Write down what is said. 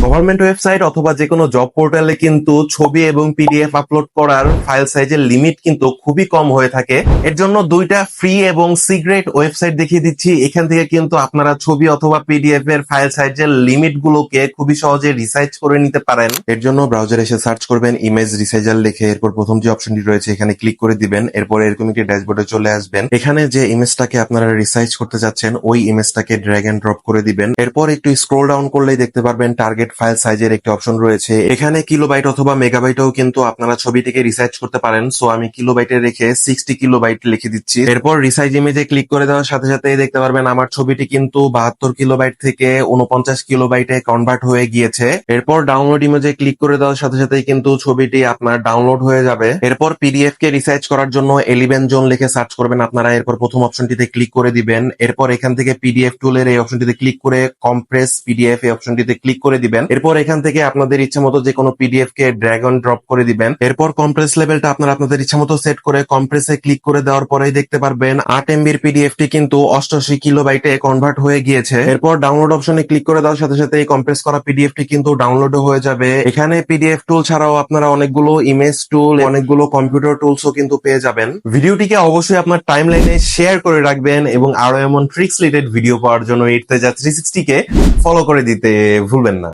Government website অথবা যে কোনো জব পোর্টালে কিন্তু ছবি এবং পিডিএফ আপলোড করার ফাইল সাইজের লিমিট কিন্তু খুবই কম হয়ে থাকে। এর জন্য দুইটা ফ্রি এবং সিক্রেট ওয়েবসাইট দেখিয়ে দিচ্ছি। এখান থেকে কিন্তু আপনারা ছবি অথবা পিডিএফ এর ফাইল সাইজের লিমিট গুলোকে খুবই সহজে রিসাইজ করে নিতে পারেন। এর জন্য ব্রাউজারে এসে সার্চ করবেন ইমেজ রিসাইজার লিখে, এরপর প্রথম যে অপশনটি রয়েছে এখানে ক্লিক করে দিবেন। এরপর এরকম একটি ড্যাশবোর্ডে চলে আসবেন। এখানে যে ইমেজটাকে আপনারা রিসাইজ করতে যাচ্ছেন ওই ইমেজটাকে ড্র্যাগ এন্ড ড্রপ করে দিবেন। এরপর একটু স্ক্রল ডাউন করলেই দেখতে পারবেন টার্গেট ফাইল সাইজের একটি অপশন রয়েছে। এখানে কিলোবাইট অথবা মেগাবাইটেও কিন্তু আপনারা ছবিটিকে রিসাইজ করতে পারেন। সো আমি কিলোবাইটে রেখে 60 কিলোবাইট লিখে দিচ্ছি। এরপর রিসাইজ ইমেজে ক্লিক করে দেওয়ার সাথে সাথে দেখতে পারবেন আমার ছবিটি কিন্তু 72 কিলোবাইট থেকে 49 কিলোবাইটে কনভার্ট হয়ে গিয়েছে। এরপর ডাউনলোড ইমেজে ক্লিক করে দেওয়ার সাথে সাথেই কিন্তু ছবিটি আপনার ডাউনলোড হয়ে যাবে। এরপর পিডিএফ কে রিসাইজ করার জন্য 11 জন লিখে সার্চ করবেন আপনারা। এরপর প্রথম অপশনটিতে ক্লিক করে দিবেন। এরপর এখান থেকে পিডিএফ টুলের এই অপশনটিতে ক্লিক করে কম্প্রেস পিডিএফ এই অপশনটিতে ক্লিক করে দিবেন। এরপর এখান থেকে আপনাদের ইচ্ছা মতো যে কোনো PDF K drag on drop করে দিবেন। এরপর কম্প্রেস লেভেলটা আপনারা আপনাদের ইচ্ছা মতো সেট করে কম্প্রেসে ক্লিক করে দেওয়ার পরেই দেখতে পারবেন 8 এমবির পিডিএফ টি কিন্তু 88 কিলোবাইটে কনভার্ট হয়ে গিয়েছে। এরপর ডাউনলোড অপশনে ক্লিক করে দেওয়ার সাথে সাথে এই কম্প্রেস করা পিডিএফ টি কিন্তু ডাউনলোড হয়ে যাবে। এখানে পিডিএফ টুল ছাড়াও আপনারা অনেকগুলো ইমেজ টুল, অনেকগুলো কম্পিউটার টুলসও কিন্তু পেয়ে যাবেন। ভিডিওটিকে অবশ্যই আপনার টাইমলাইনে শেয়ার করে রাখবেন এবং আরো এমন ট্রিক্স রিলেটেড ভিডিও পাওয়ার জন্য ইটতেজা 360 কে ফলো করে দিতে ভুলবেন না।